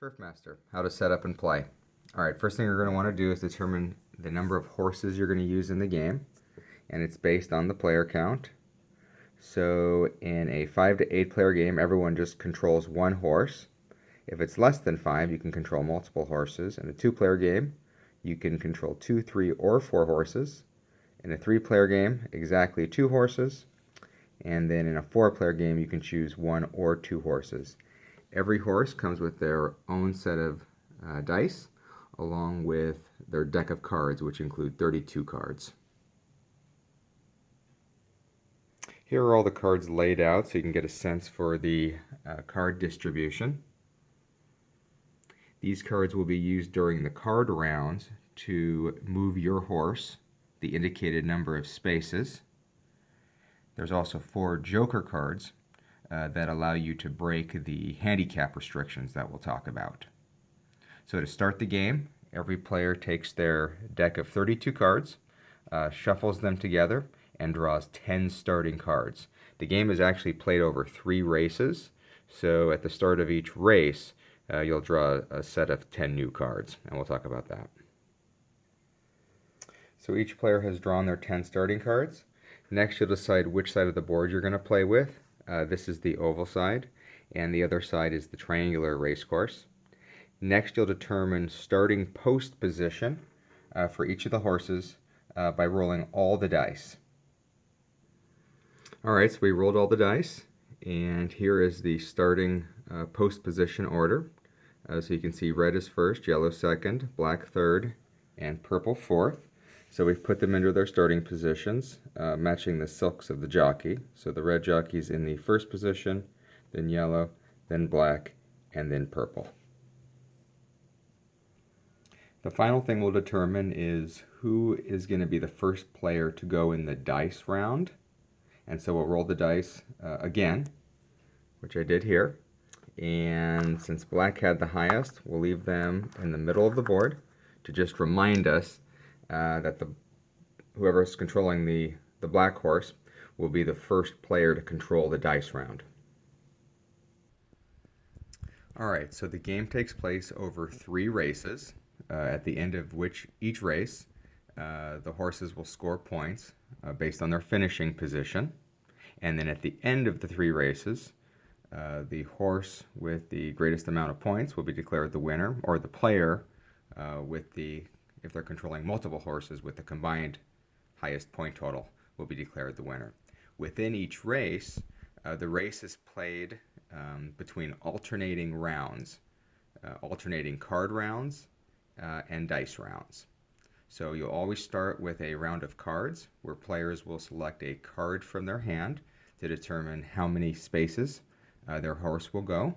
TurfMaster, how to set up and play. Alright, first thing you're going to want to do is determine the number of horses you're going to use in the game, and it's based on the player count. So in a 5 to 8 player game, everyone just controls one horse. If it's less than 5, you can control multiple horses. In a 2 player game, you can control 2, 3, or 4 horses. In a 3 player game, exactly 2 horses. And then in a 4 player game, you can choose 1 or 2 horses. Every horse comes with their own set of dice, along with their deck of cards, which include 32 cards. Here are all the cards laid out so you can get a sense for the card distribution. These cards will be used during the card rounds to move your horse the indicated number of spaces. There's also 4 joker cards that allow you to break the handicap restrictions that we'll talk about. So to start the game, every player takes their deck of 32 cards, shuffles them together, and draws 10 starting cards. The game is actually played over 3 races, so at the start of each race, you'll draw a set of 10 new cards, and we'll talk about that. So each player has drawn their 10 starting cards. Next, you'll decide which side of the board you're going to play with. This is the oval side, and the other side is the triangular race course. Next, you'll determine starting post position for each of the horses by rolling all the dice. Alright, so we rolled all the dice, and here is the starting post position order. So you can see red is first, yellow second, black third, and purple fourth. So we've put them into their starting positions, matching the silks of the jockey. So the red jockey's in the first position, then yellow, then black, and then purple. The final thing we'll determine is who is going to be the first player to go in the dice round. And so we'll roll the dice again, which I did here. And since black had the highest, we'll leave them in the middle of the board to just remind us that whoever is controlling the black horse will be the first player to control the dice round. Alright, so the game takes place over 3 races, at the end of which each race the horses will score points based on their finishing position. And then at the end of the 3 races, the horse with the greatest amount of points will be declared the winner, or the player if they're controlling multiple horses with the combined highest point total, will be declared the winner. Within each race, the race is played between alternating rounds, alternating card rounds and dice rounds. So you'll always start with a round of cards where players will select a card from their hand to determine how many spaces their horse will go.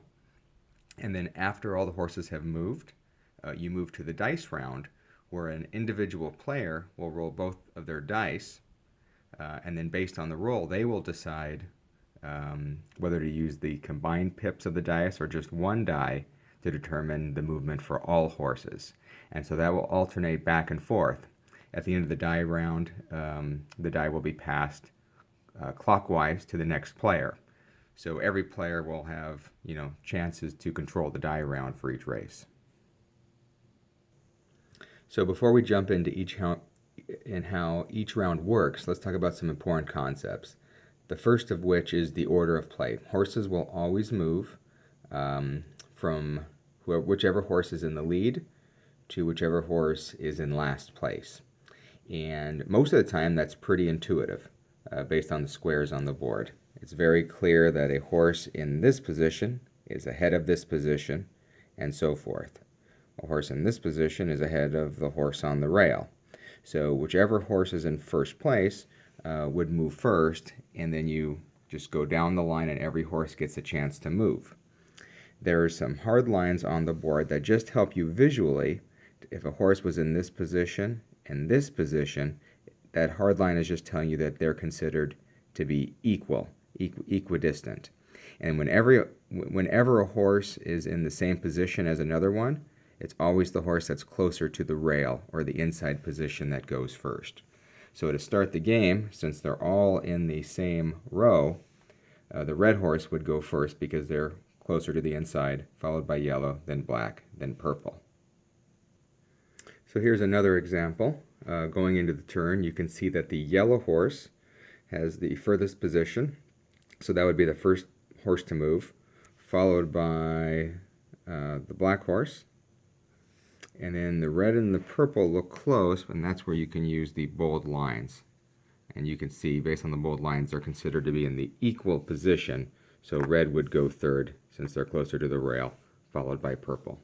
And then after all the horses have moved, you move to the dice round, where an individual player will roll both of their dice, and then based on the roll, they will decide whether to use the combined pips of the dice or just one die to determine the movement for all horses. And so that will alternate back and forth. At the end of the die round, the die will be passed clockwise to the next player. So every player will have, chances to control the die round for each race. So before we jump into how each round works, let's talk about some important concepts. The first of which is the order of play. Horses will always move from whichever horse is in the lead to whichever horse is in last place. And most of the time that's pretty intuitive based on the squares on the board. It's very clear that a horse in this position is ahead of this position, and so forth. A horse in this position is ahead of the horse on the rail. So whichever horse is in first place would move first, and then you just go down the line and every horse gets a chance to move. There are some hard lines on the board that just help you visually. If a horse was in this position and this position, that hard line is just telling you that they're considered to be equidistant. And whenever a horse is in the same position as another one, it's always the horse that's closer to the rail or the inside position that goes first. So to start the game, since they're all in the same row, the red horse would go first because they're closer to the inside, followed by yellow, then black, then purple. So here's another example. Going into the turn, you can see that the yellow horse has the furthest position, so that would be the first horse to move, followed by the black horse. And then the red and the purple look close, and that's where you can use the bold lines. And you can see, based on the bold lines, they're considered to be in the equal position. So red would go third, since they're closer to the rail, followed by purple.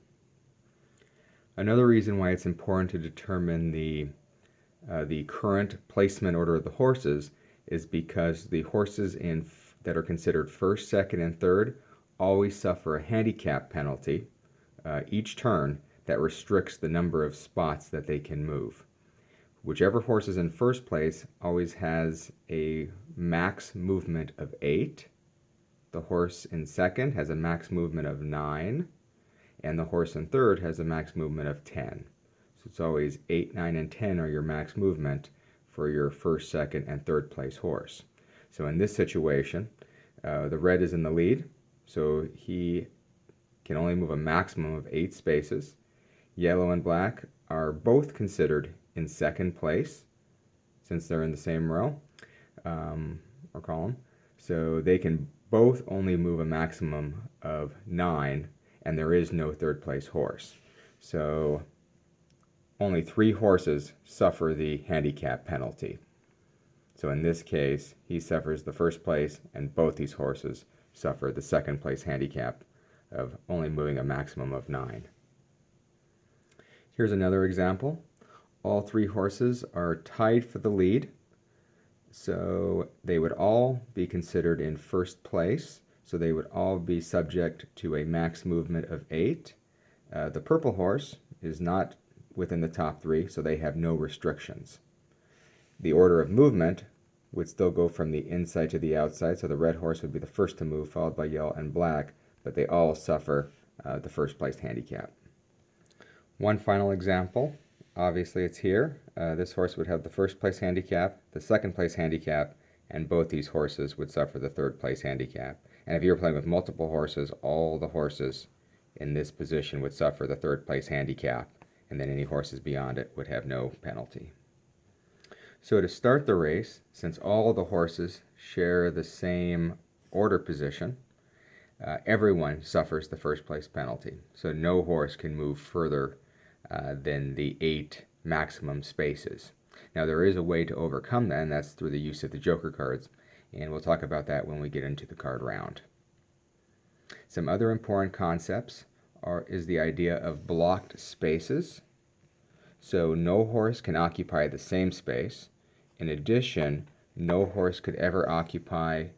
Another reason why it's important to determine the current placement order of the horses is because the horses that are considered first, second, and third always suffer a handicap penalty each turn that restricts the number of spots that they can move. Whichever horse is in first place always has a max movement of 8. The horse in second has a max movement of 9. And the horse in third has a max movement of 10. So it's always 8, 9, and 10 are your max movement for your first, second, and third place horse. So in this situation, the red is in the lead, so he can only move a maximum of 8 spaces. Yellow and black are both considered in second place, since they're in the same row or column. So they can both only move a maximum of 9, and there is no third place horse. So only 3 horses suffer the handicap penalty. So in this case, he suffers the first place, and both these horses suffer the second place handicap of only moving a maximum of 9. Here's another example. All 3 horses are tied for the lead, so they would all be considered in first place. So they would all be subject to a max movement of 8. The purple horse is not within the top 3, so they have no restrictions. The order of movement would still go from the inside to the outside, so the red horse would be the first to move, followed by yellow and black, but they all suffer the first place handicap. One final example, obviously it's here. This horse would have the first place handicap, the second place handicap, and both these horses would suffer the third place handicap. And if you were playing with multiple horses, all the horses in this position would suffer the third place handicap, and then any horses beyond it would have no penalty. So to start the race, since all the horses share the same order position, everyone suffers the first place penalty. So no horse can move further than the 8 maximum spaces. Now there is a way to overcome that, and that's through the use of the joker cards, and we'll talk about that when we get into the card round. Some other important concepts is the idea of blocked spaces. So no horse can occupy the same space. In addition, no horse could ever occupy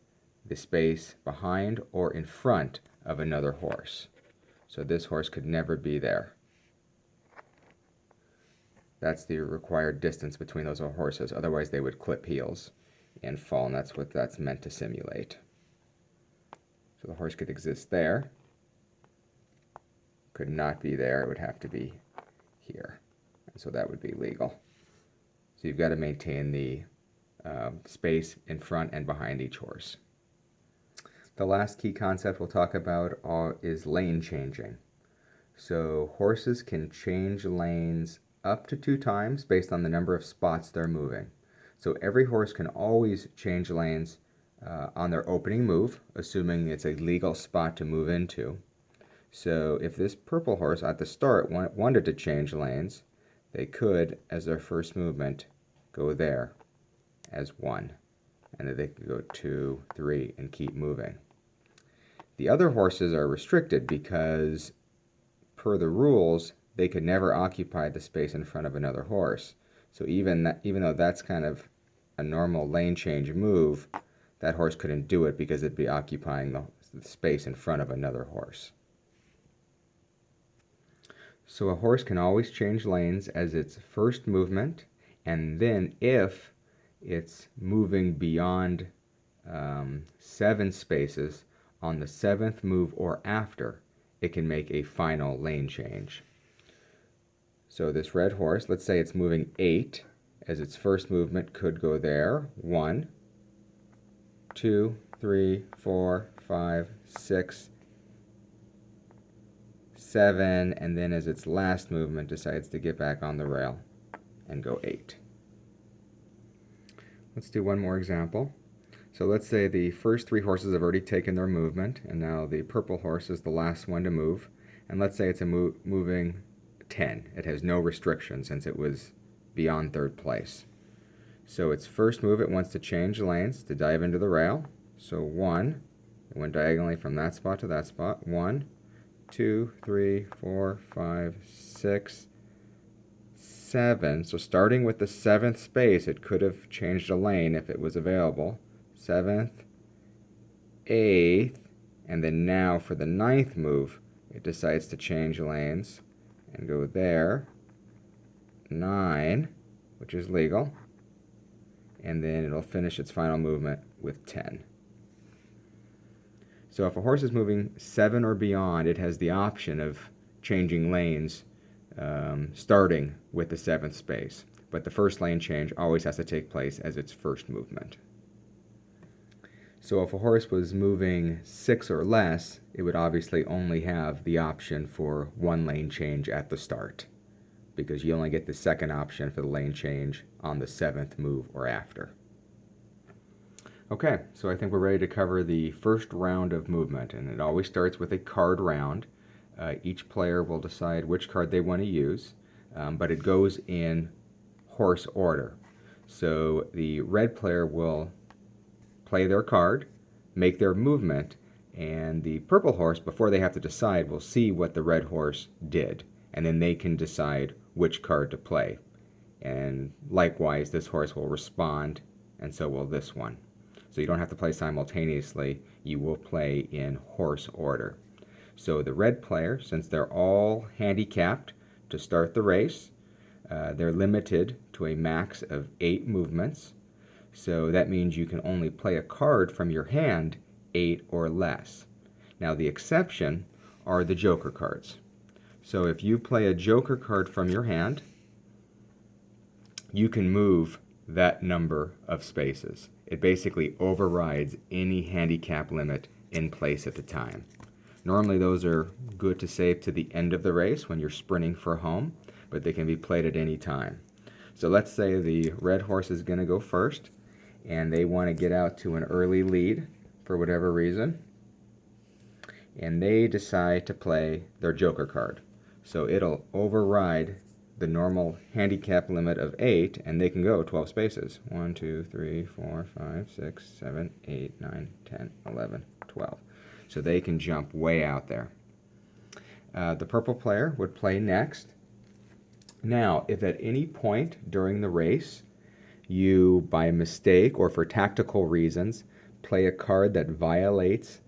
the space behind or in front of another horse. So this horse could never be there. That's the required distance between those horses, otherwise they would clip heels and fall, and that's what that's meant to simulate. So the horse could exist there, could not be there, it would have to be here, and so that would be legal. So you've got to maintain the space in front and behind each horse. The last key concept we'll talk about is lane changing. So horses can change lanes up to 2 times based on the number of spots they're moving. So every horse can always change lanes on their opening move, assuming it's a legal spot to move into. So if this purple horse at the start wanted to change lanes, they could, as their first movement, go there as 1. And then they could go 2, 3, and keep moving. The other horses are restricted because, per the rules, they could never occupy the space in front of another horse. So even though that's kind of a normal lane change move, that horse couldn't do it because it'd be occupying the space in front of another horse. So a horse can always change lanes as its first movement, and then if it's moving beyond 7 spaces on the 7th move or after, it can make a final lane change. So this red horse, let's say it's moving 8 as its first movement, could go there. 1, 2, 3, 4, 5, 6, 7, and then as its last movement decides to get back on the rail and go 8. Let's do one more example. So let's say the first 3 horses have already taken their movement, and now the purple horse is the last one to move. And let's say it's moving 10. It has no restriction since it was beyond 3rd place. So its first move, it wants to change lanes to dive into the rail. So 1, it went diagonally from that spot to that spot. 1, 2, 3, 4, 5, 6, 7. So starting with the 7th space, it could have changed a lane if it was available. 7th, 8th, and then now for the 9th move, it decides to change lanes and go there. 9, which is legal, and then it'll finish its final movement with 10. So if a horse is moving 7 or beyond, it has the option of changing lanes starting with the 7th space. But the first lane change always has to take place as its first movement. So if a horse was moving 6 or less, it would obviously only have the option for 1 lane change at the start, because you only get the second option for the lane change on the 7th move or after. Okay, so I think we're ready to cover the first round of movement, and it always starts with a card round. Each player will decide which card they want to use, but it goes in horse order. So the red player will play their card, make their movement, and the purple horse, before they have to decide, will see what the red horse did, and then they can decide which card to play. And likewise, this horse will respond, and so will this one. So you don't have to play simultaneously, you will play in horse order. So the red player, since they're all handicapped to start the race, they're limited to a max of 8 movements. So that means you can only play a card from your hand 8 or less. Now the exception are the joker cards. So if you play a joker card from your hand, you can move that number of spaces. It basically overrides any handicap limit in place at the time. Normally those are good to save to the end of the race when you're sprinting for home, but they can be played at any time. So let's say the red horse is going to go first, and they want to get out to an early lead for whatever reason, and they decide to play their joker card. So it'll override the normal handicap limit of 8, and they can go 12 spaces. 1, 2, 3, 4, 5, 6, 7, 8, 9, 10, 11, 12. So they can jump way out there. The purple player would play next. Now, if at any point during the race you, by mistake or for tactical reasons, play a card that violates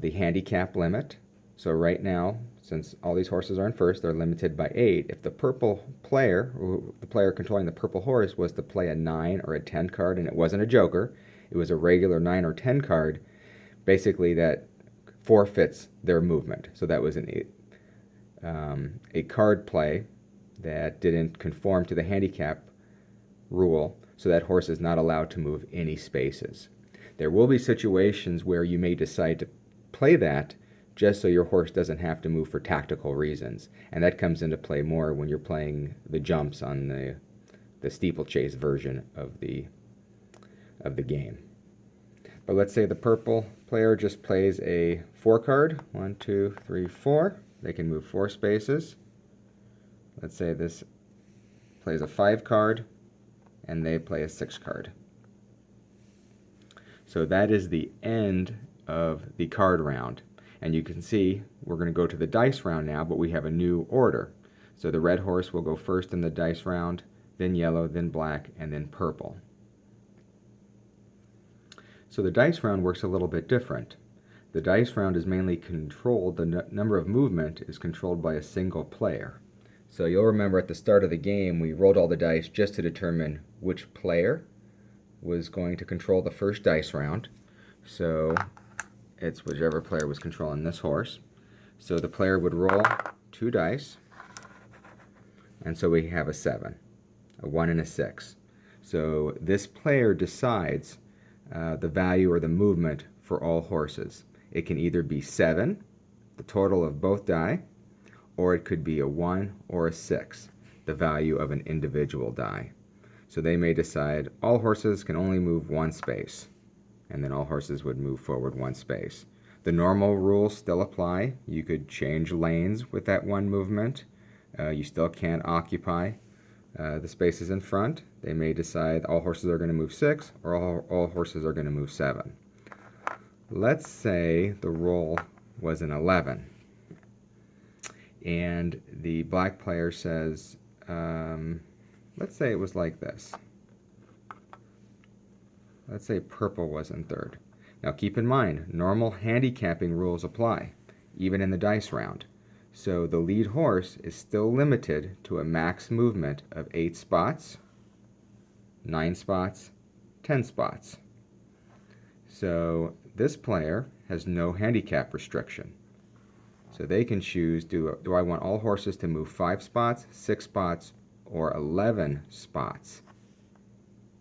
the handicap limit. So right now, since all these horses are in first, they're limited by 8. If the purple player, the player controlling the purple horse, was to play a 9 or a 10 card and it wasn't a joker, it was a regular 9 or 10 card, basically that forfeits their movement. So that was a card play that didn't conform to the handicap rule, so that horse is not allowed to move any spaces. There will be situations where you may decide to play that just so your horse doesn't have to move for tactical reasons, and that comes into play more when you're playing the jumps on the steeplechase version of the game. But let's say the purple player just plays a 4 card. 1, 2, 3, 4. They can move 4 spaces. Let's say this plays a 5 card, and they play a 6 card. So that is the end of the card round. And you can see we're going to go to the dice round now, but we have a new order. So the red horse will go first in the dice round, then yellow, then black, and then purple. So the dice round works a little bit different. The dice round is mainly controlled, the number of movement is controlled by a single player. So you'll remember at the start of the game we rolled all the dice just to determine which player was going to control the first dice round. So it's whichever player was controlling this horse. So the player would roll 2 dice, and so we have a 7, a 1 and a 6. So this player decides the value or the movement for all horses. It can either be 7, the total of both die, or it could be a 1 or a 6, the value of an individual die. So they may decide all horses can only move one space, and then all horses would move forward one space. The normal rules still apply. You could change lanes with that one movement. You still can't occupy the spaces in front. They may decide all horses are going to move 6 or all horses are going to move 7. Let's say the roll was an 11 and the black player says, let's say it was like this. Let's say purple was in third. Now keep in mind, normal handicapping rules apply, even in the dice round. So the lead horse is still limited to a max movement of 8 spots, 9 spots, 10 spots. So this player has no handicap restriction. So they can choose, do I want all horses to move 5 spots, 6 spots, or 11 spots?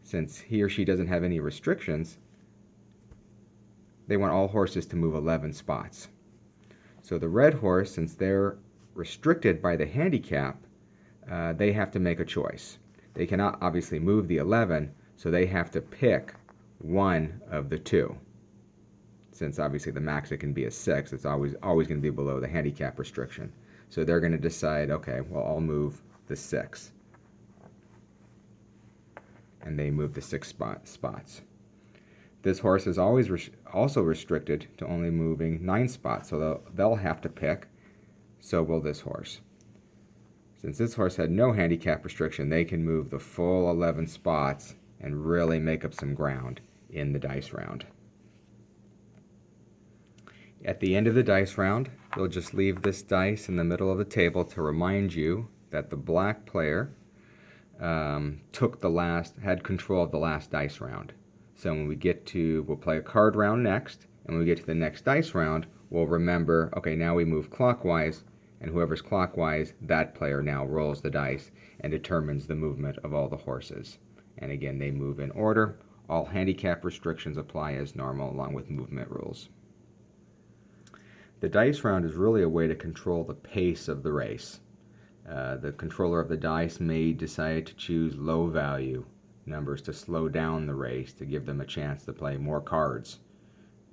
Since he or she doesn't have any restrictions, they want all horses to move 11 spots. So the red horse, since they're restricted by the handicap, they have to make a choice. They cannot obviously move the 11, so they have to pick one of the two. Since obviously the max it can be a 6, it's always going to be below the handicap restriction. So they're going to decide, okay, well, I'll move the 6. And they move the 6 spots. This horse is always also restricted to only moving 9 spots, so they'll have to pick. So will this horse. Since this horse had no handicap restriction, they can move the full 11 spots and really make up some ground in the dice round. At the end of the dice round, you'll just leave this dice in the middle of the table to remind you that the black player had control of the last dice round. So when we'll play a card round next, and when we get to the next dice round, we'll remember, okay, now we move clockwise, and whoever's clockwise, that player now rolls the dice and determines the movement of all the horses. And again, they move in order. All handicap restrictions apply as normal, along with movement rules. The dice round is really a way to control the pace of the race. The controller of the dice may decide to choose low value numbers to slow down the race, to give them a chance to play more cards.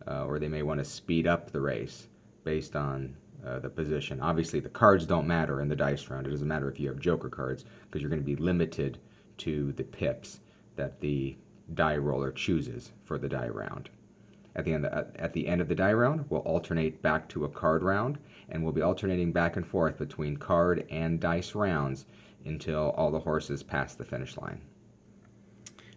Or they may want to speed up the race based on the position. Obviously, the cards don't matter in the dice round. It doesn't matter if you have joker cards, because you're going to be limited to the pips that the die roller chooses for the die round. At the end of the die round, we'll alternate back to a card round, and we'll be alternating back and forth between card and dice rounds until all the horses pass the finish line.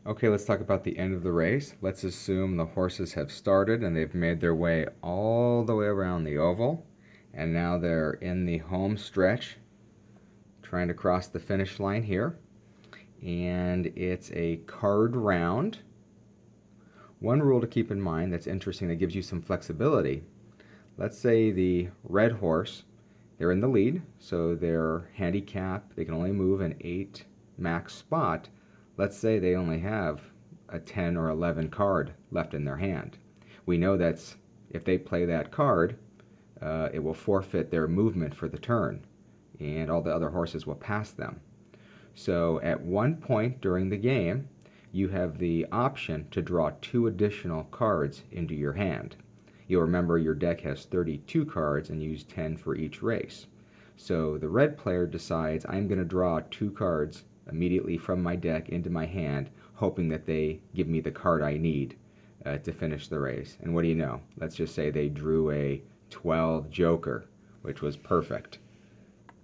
Okay, let's talk about the end of the race. Let's assume the horses have started and they've made their way all the way around the oval, and now they're in the home stretch trying to cross the finish line here. And it's a card round. One rule to keep in mind that's interesting, that gives you some flexibility. Let's say the red horse, they're in the lead, so their handicap, they can only move an 8 max spot. Let's say they only have a 10 or 11 card left in their hand. We know that's, if they play that card, it will forfeit their movement for the turn, and all the other horses will pass them. So at one point during the game, you have the option to draw 2 additional cards into your hand. You'll remember your deck has 32 cards and use 10 for each race. So the red player decides, I'm going to draw 2 cards immediately from my deck into my hand, hoping that they give me the card I need to finish the race. And what do you know? Let's just say they drew a 12 joker, which was perfect.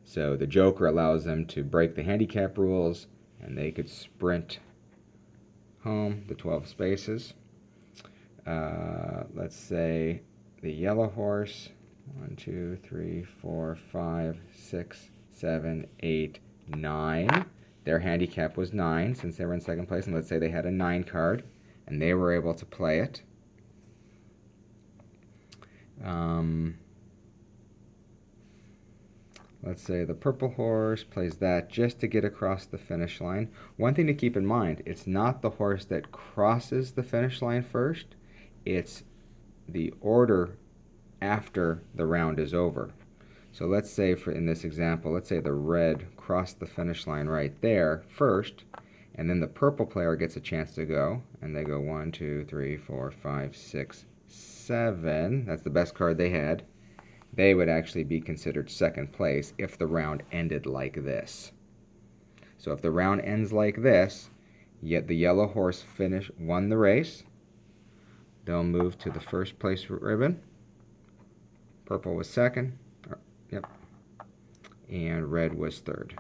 So the joker allows them to break the handicap rules, and they could sprint home the 12 spaces. Let's say the yellow horse, 1, 2, 3, 4, 5, 6, 7, 8, 9. Their handicap was 9 since they were in second place, and let's say they had a 9 card and they were able to play it. Let's say the purple horse plays that just to get across the finish line. One thing to keep in mind, it's not the horse that crosses the finish line first, it's the order after the round is over. So let's say in this example, let's say the red crossed the finish line right there first, and then the purple player gets a chance to go, and they go 1, 2, 3, 4, 5, 6, 7. That's the best card they had. They would actually be considered second place if the round ended like this. So if the round ends like this, yet the yellow horse won the race, they'll move to the first place ribbon. Purple was second. Yep. And red was third.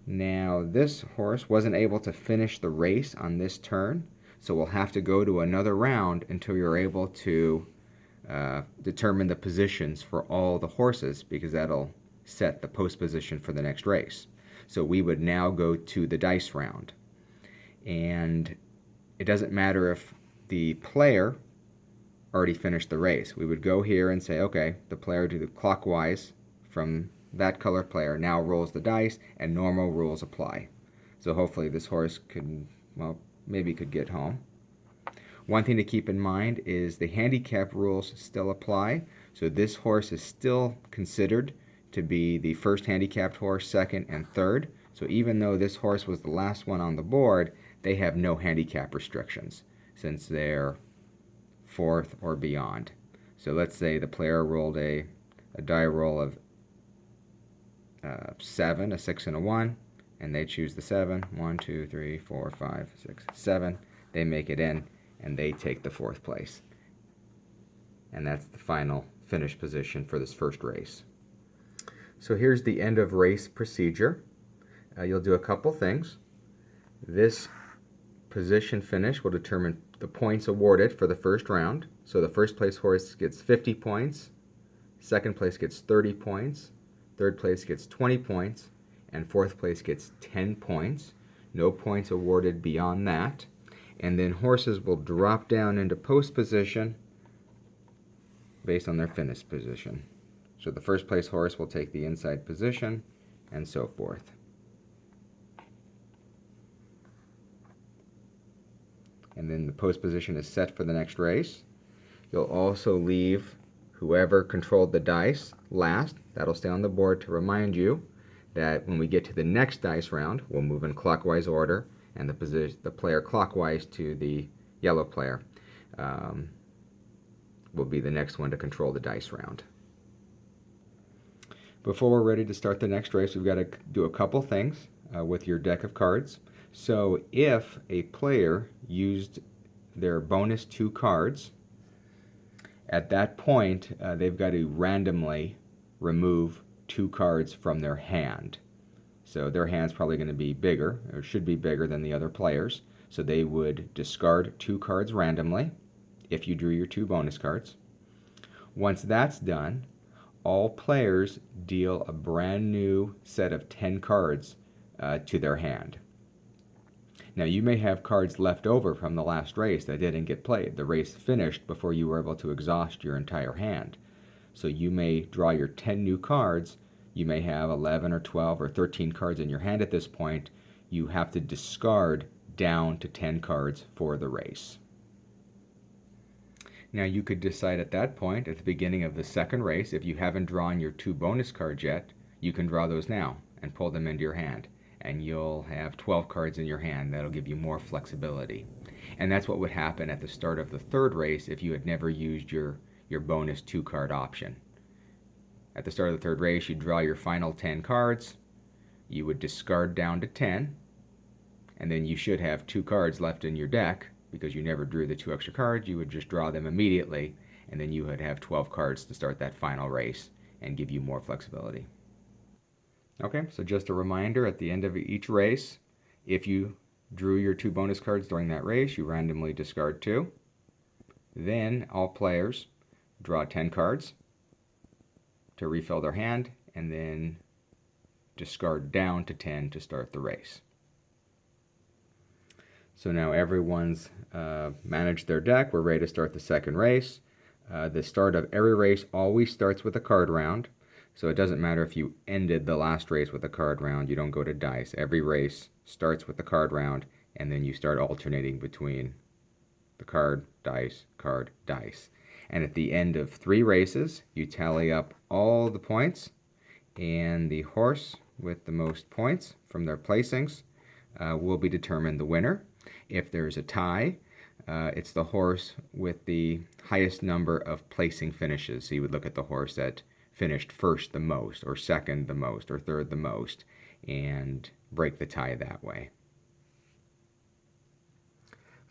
Now this horse wasn't able to finish the race on this turn, so we'll have to go to another round until you're able to determine the positions for all the horses, because that'll set the post position for the next race. So we would now go to the dice round. And it doesn't matter if the player already finished the race. We would go here and say, okay, the player to the clockwise from that color player now rolls the dice, and normal rules apply. So hopefully this horse could, well, maybe could get home. One thing to keep in mind is the handicap rules still apply. So this horse is still considered to be the first handicapped horse, second, and third. So even though this horse was the last one on the board, they have no handicap restrictions since they're fourth or beyond. So let's say the player rolled a die roll of 7, a 6, and a 1, and they choose the 7. 1, 2, 3, 4, 5, 6, 7. They make it in, and they take the fourth place. And that's the final finish position for this first race. So here's the end of race procedure. You'll do a couple things. This position finish will determine the points awarded for the first round. So the first place horse gets 50 points, second place gets 30 points, third place gets 20 points, and fourth place gets 10 points. No points awarded beyond that. And then horses will drop down into post position based on their finish position. So the first place horse will take the inside position, and so forth. And then the post position is set for the next race. You'll also leave whoever controlled the dice last. That'll stay on the board to remind you that when we get to the next dice round, we'll move in clockwise order, and the player clockwise to the yellow player will be the next one to control the dice round. Before we're ready to start the next race, we've got to do a couple things with your deck of cards. So if a player used their bonus 2 cards, at that point they've got to randomly remove 2 cards from their hand. So their hand's probably going to be bigger, or should be bigger than the other players. So they would discard 2 cards randomly if you drew your 2 bonus cards. Once that's done, all players deal a brand new set of 10 cards to their hand. Now you may have cards left over from the last race that didn't get played. The race finished before you were able to exhaust your entire hand. So you may draw your 10 new cards. You may have 11 or 12 or 13 cards in your hand at this point. You have to discard down to 10 cards for the race. Now you could decide at that point, at the beginning of the second race, if you haven't drawn your 2 bonus cards yet, you can draw those now and pull them into your hand. And you'll have 12 cards in your hand. That'll give you more flexibility. And that's what would happen at the start of the third race if you had never used your bonus 2 card option. At the start of the third race, you draw your final 10 cards. You would discard down to 10. And then you should have 2 cards left in your deck. Because you never drew the 2 extra cards, you would just draw them immediately, and then you would have 12 cards to start that final race and give you more flexibility. Okay, so just a reminder, at the end of each race, if you drew your 2 bonus cards during that race, you randomly discard 2. Then all players draw 10 cards to refill their hand, and then discard down to 10 to start the race. So now everyone's managed their deck. We're ready to start the second race. The start of every race always starts with a card round. So it doesn't matter if you ended the last race with a card round. You don't go to dice. Every race starts with the card round, and then you start alternating between the card, dice, And at the end of 3 races, you tally up all the points, and the horse with the most points from their placings will be determined the winner. If there's a tie, it's the horse with the highest number of placing finishes. So you would look at the horse that finished first the most, or second the most, or third the most, and break the tie that way.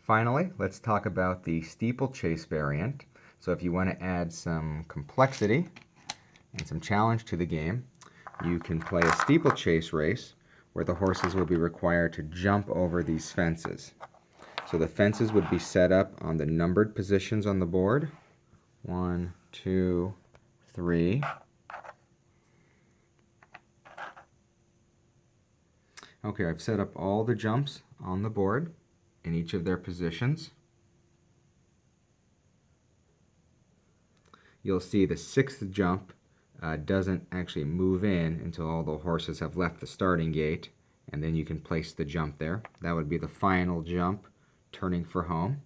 Finally, let's talk about the steeplechase variant. So if you want to add some complexity and some challenge to the game, you can play a steeplechase race where the horses will be required to jump over these fences. So the fences would be set up on the numbered positions on the board. 1, 2, 3. Okay, I've set up all the jumps on the board in each of their positions. You'll see the 6th jump doesn't actually move in until all the horses have left the starting gate, and then you can place the jump there. That would be the final jump, turning for home.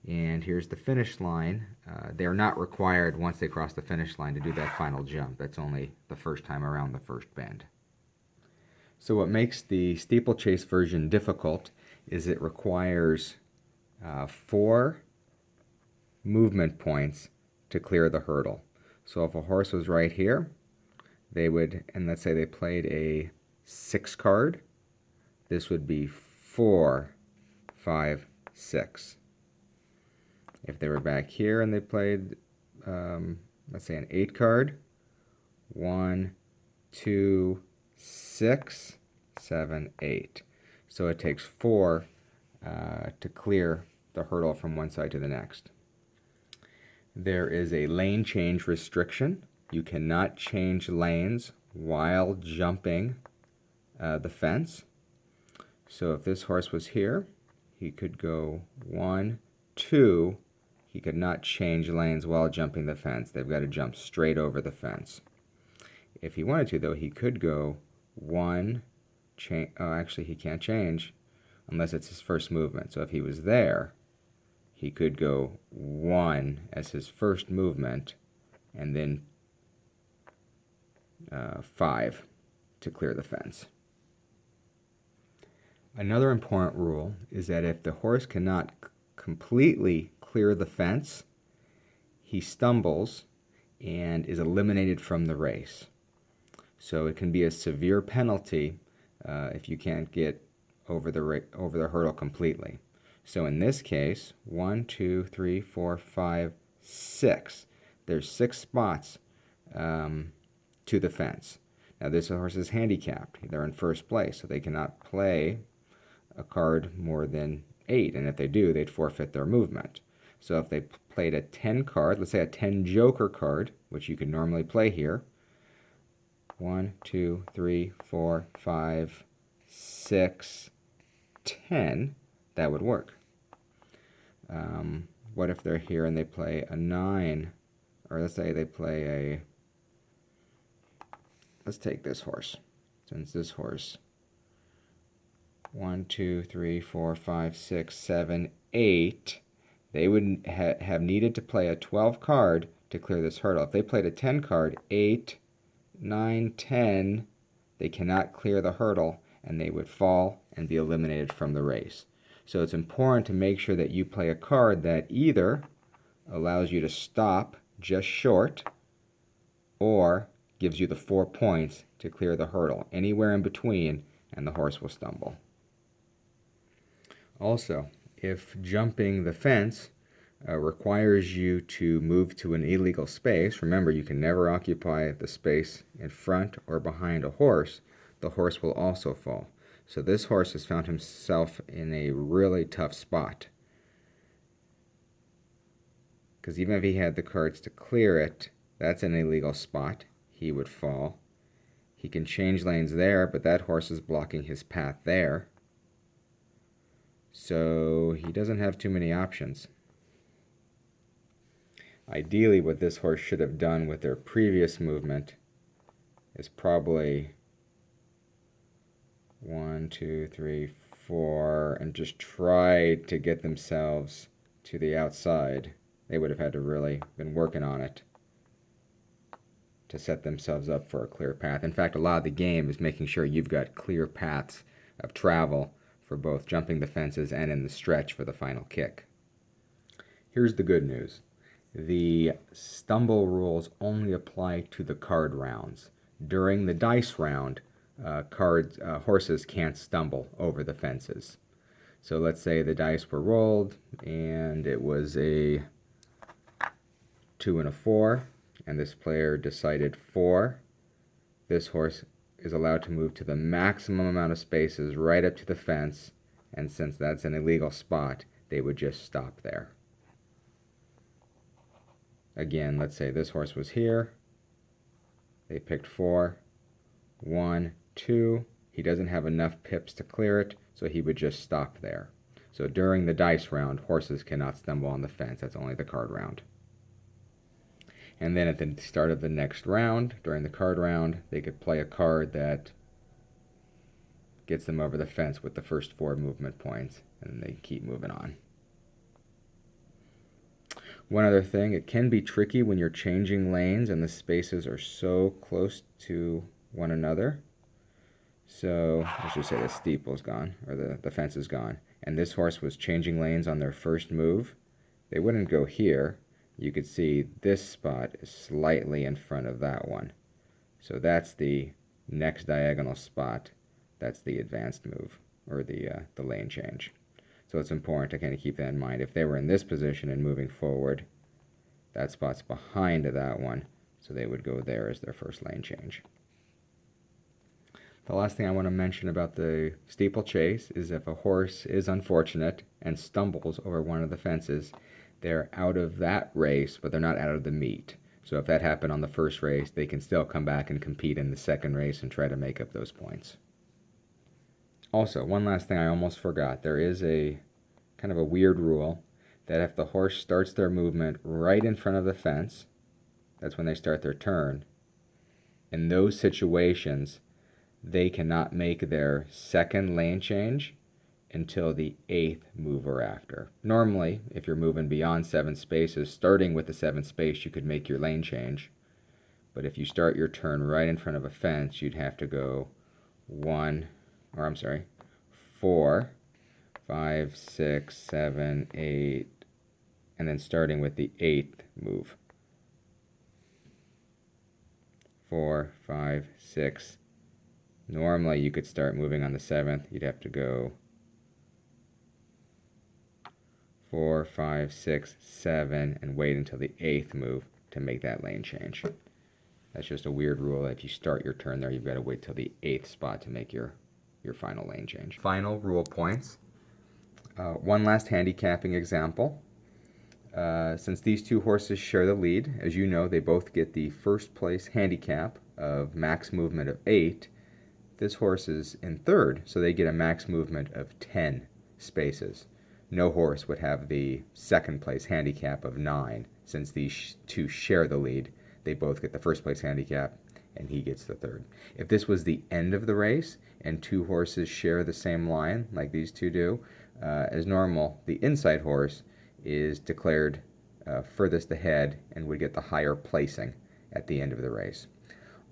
And here's the finish line. They're not required once they cross the finish line to do that final jump. That's only the first time around the first bend. So what makes the steeplechase version difficult is it requires 4 movement points to clear the hurdle. So if a horse was right here, they would, and let's say they played a 6 card, this would be 4, 5, 6. If they were back here and they played, let's say an 8 card, 1, 2, 6, 7, 8. So it takes 4 to clear the hurdle from one side to the next. There is a lane change restriction. You cannot change lanes while jumping the fence. So if this horse was here, he could go 1, 2. He could not change lanes while jumping the fence. They've got to jump straight over the fence. If he wanted to, though, he could go 1, actually he can't change unless it's his first movement. So if he was there, he could go 1 as his first movement, and then 5 to clear the fence. Another important rule is that if the horse cannot completely clear the fence, he stumbles and is eliminated from the race. So it can be a severe penalty if you can't get over the hurdle completely. So in this case, 1, 2, 3, 4, 5, 6. There's 6 spots to the fence. Now this horse is handicapped. They're in first place, so they cannot play a card more than 8. And if they do, they'd forfeit their movement. So if they played a 10 card, let's say a 10 joker card, which you could normally play here, 1, 2, 3, 4, 5, 6, 10, that would work. What if they're here and they play a 9, or let's say they play a, let's take this horse, since this horse, 1, 2, 3, 4, 5, 6, 7, 8, they would have needed to play a 12 card to clear this hurdle. If they played a 10 card, 8, 9, 10, they cannot clear the hurdle, and they would fall and be eliminated from the race. So it's important to make sure that you play a card that either allows you to stop just short or gives you the 4 points to clear the hurdle. Anywhere in between, and the horse will stumble. Also, if jumping the fence requires you to move to an illegal space, remember you can never occupy the space in front or behind a horse, the horse will also fall. So this horse has found himself in a really tough spot, because even if he had the cards to clear it, that's an illegal spot. He would fall. He can change lanes there, but that horse is blocking his path there. So he doesn't have too many options. Ideally, what this horse should have done with their previous movement is probably 1, 2, 3, 4, and just try to get themselves to the outside They would have had to really been working on it to set themselves up for a clear path. In fact, a lot of the game is making sure you've got clear paths of travel for both jumping the fences and in the stretch for the final kick. Here's the good news. The stumble rules only apply to the card rounds. During the dice round, horses can't stumble over the fences. So let's say the dice were rolled and it was a 2 and a 4, and this player decided 4. This horse is allowed to move to the maximum amount of spaces right up to the fence, and since that's an illegal spot, they would just stop there. Again, let's say this horse was here. They picked 4, 1, 2. He doesn't have enough pips to clear it, so he would just stop there. So during the dice round, horses cannot stumble on the fence. That's only the card round. And then at the start of the next round, during the card round, they could play a card that gets them over the fence with the first 4 movement points, and then they keep moving on. One other thing, it can be tricky when you're changing lanes and the spaces are so close to one another. So let's just say the steeple's gone, or the fence is gone, and this horse was changing lanes on their first move. They wouldn't go here. You could see this spot is slightly in front of that one. So that's the next diagonal spot. That's the advanced move, or the lane change. So it's important to kind of keep that in mind. If they were in this position and moving forward, that spot's behind that one, so they would go there as their first lane change. The last thing I want to mention about the steeplechase is if a horse is unfortunate and stumbles over one of the fences, they're out of that race, but they're not out of the meet. So if that happened on the first race, they can still come back and compete in the second race and try to make up those points. Also, one last thing I almost forgot. There is a kind of a weird rule that if the horse starts their movement right in front of the fence, that's when they start their turn. In those situations, they cannot make their second lane change until the 8th move or after. Normally, if you're moving beyond 7 spaces, starting with the 7th space, you could make your lane change. But if you start your turn right in front of a fence, you'd have to go 4, 5, 6, 7, 8, and then starting with the 8th move. 4, 5, 6. Normally you could start moving on the 7th. You'd have to go 4, 5, 6, 7, and wait until the 8th move to make that lane change. That's just a weird rule. If you start your turn there, you've got to wait till the 8th spot to make your final lane change. Final rule points. One last handicapping example. Since these two horses share the lead, as you know, they both get the first place handicap of max movement of 8. This horse is in third, so they get a max movement of 10 spaces. No horse would have the second place handicap of 9. Since these two share the lead, they both get the first place handicap, and he gets the third. If this was the end of the race, and two horses share the same line, like these two do, as normal, the inside horse is declared furthest ahead and would get the higher placing at the end of the race.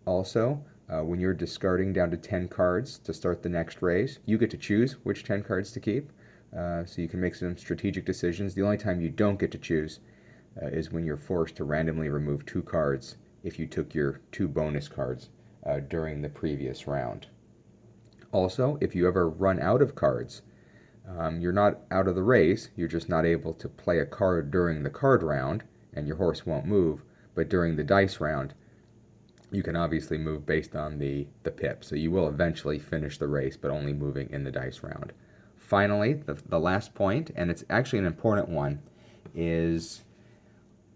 Also, when you're discarding down to 10 cards to start the next race, you get to choose which 10 cards to keep, so you can make some strategic decisions. The only time you don't get to choose is when you're forced to randomly remove 2 cards if you took your 2 bonus cards during the previous round. Also, if you ever run out of cards, you're not out of the race, you're just not able to play a card during the card round, and your horse won't move, but during the dice round, you can obviously move based on the pip, so you will eventually finish the race, but only moving in the dice round. Finally, the last point, and it's actually an important one, is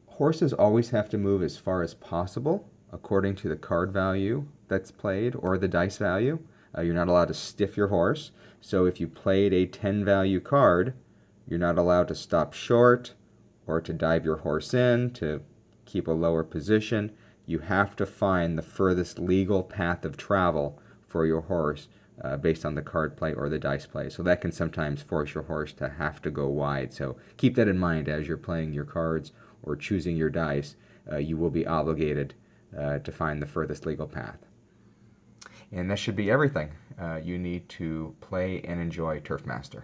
horses always have to move as far as possible according to the card value that's played or the dice value. You're not allowed to stiff your horse. So if you played a 10 value card, you're not allowed to stop short or to dive your horse in to keep a lower position. You have to find the furthest legal path of travel for your horse based on the card play or the dice play. So that can sometimes force your horse to have to go wide. So keep that in mind as you're playing your cards or choosing your dice, you will be obligated to find the furthest legal path. And that should be everything you need to play and enjoy TurfMaster.